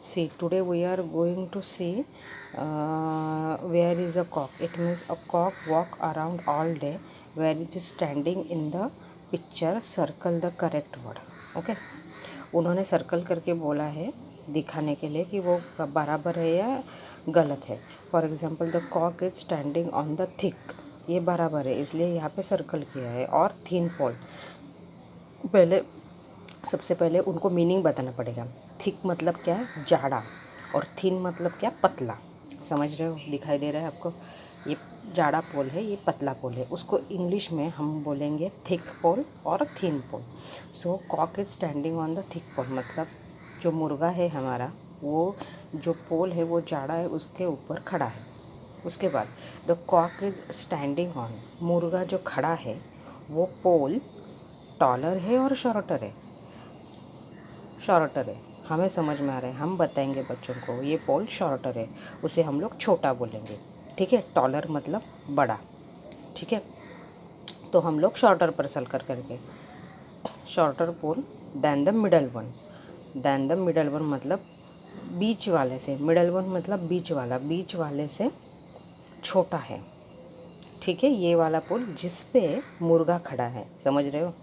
See, today we are going to see where is a cock. It means a cock walk around all day. Where it is standing in the picture, circle the correct word. Okay. उन्होंने circle करके बोला है दिखाने के लिए कि वो बराबर है या गलत है. For example the cock is standing on the thick. ये बराबर है इसलिए यहाँ पे सर्कल किया है. और थिन पोल, पहले सबसे पहले उनको मीनिंग बताना पड़ेगा. थिक मतलब क्या है, जाड़ा, और थिन मतलब क्या, पतला. समझ रहे हो, दिखाई दे रहा है आपको. ये जाड़ा पोल है, ये पतला पोल है. उसको इंग्लिश में हम बोलेंगे थिक पोल और thin pole. So cock is standing on the thick pole मतलब जो मुर्गा है हमारा, वो जो पोल है वो जाड़ा है, उसके ऊपर खड़ा है. उसके बाद the cock is standing on, मुर्गा जो खड़ा है वो पोल टॉलर है और शॉर्टर है. शॉर्टर है, हमें समझ में आ रहा है, हम बताएंगे बच्चों को. ये पोल शॉर्टर है, उसे हम लोग छोटा बोलेंगे. ठीक है. टॉलर मतलब बड़ा. ठीक है. तो हम लोग शॉर्टर पर सर्कल करके, shorter pole than the middle one. Than the middle one मतलब बीच वाले से. मिडल वन मतलब बीच वाला, बीच वाले से छोटा है. ठीक है. ये वाला पोल जिस पे मुर्गा खड़ा है, समझ रहे हो.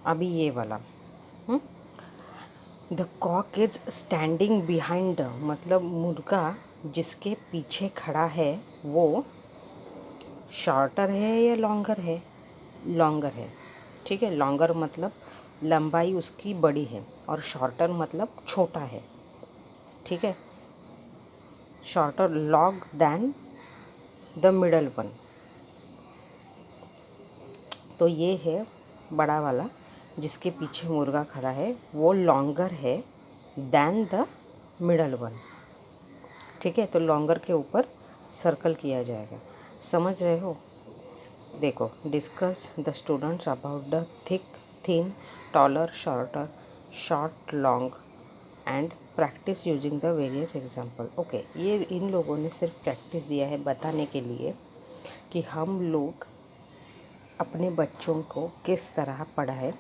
अभी ये वाला the cock is standing behind मतलब मुर्गा जिसके पीछे खड़ा है वो शॉर्टर है या लॉन्गर है. लॉन्गर है. ठीक है. लॉन्गर मतलब लंबाई उसकी बड़ी है और शॉर्टर मतलब छोटा है. ठीक है. Shorter long than the middle one. तो ये है बड़ा वाला जिसके पीछे मुर्गा खड़ा है, वो लॉन्गर है दैन द मिडल वन. ठीक है. तो लॉन्गर के ऊपर सर्कल किया जाएगा. समझ रहे हो. देखो, discuss the students about the thick, thin, taller, shorter, short, long and practice using the various example. Okay. ये इन लोगों ने सिर्फ प्रैक्टिस दिया है बताने के लिए कि हम लोग अपने बच्चों को किस तरह पढ़ाएं,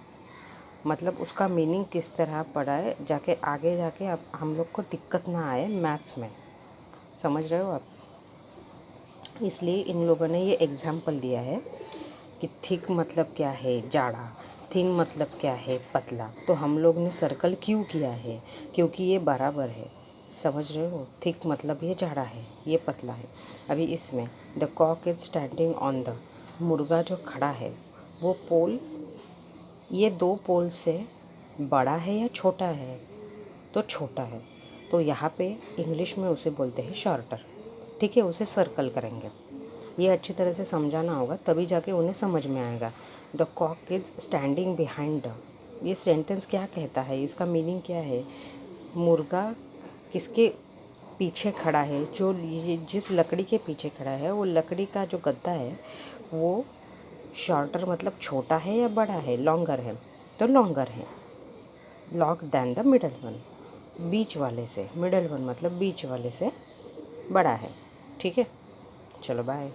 मतलब उसका मीनिंग किस तरह पढ़ाए जाके आगे जाके अब हम लोग को दिक्कत ना आए मैथ्स में. समझ रहे हो आप. इसलिए इन लोगों ने ये एग्जाम्पल दिया है कि थिक मतलब क्या है, जाड़ा. थिन मतलब क्या है, पतला. तो हम लोग ने सर्कल क्यों किया है, क्योंकि ये बराबर है. समझ रहे हो. थिक मतलब ये जाड़ा है, ये पतला है. अभी इसमें the cock is standing on the, मुर्गा जो खड़ा है वो पोल, ये दो पोल से बड़ा है या छोटा है, तो छोटा है. तो यहाँ पे इंग्लिश में उसे बोलते हैं शॉर्टर. ठीक है. उसे सर्कल करेंगे. ये अच्छी तरह से समझाना होगा तभी जाके उन्हें समझ में आएगा. The cock is standing behind the, ये सेंटेंस क्या कहता है, इसका मीनिंग क्या है. मुर्गा किसके पीछे खड़ा है, जो ये जिस लकड़ी के पीछे खड़ा है वो लकड़ी का जो गद्दा है वो शॉर्टर मतलब छोटा है या बड़ा है, लॉन्गर है. तो लॉन्गर है. Long than the middle one, बीच वाले से. मिडल वन मतलब बीच वाले से बड़ा है. ठीक है. चलो बाय.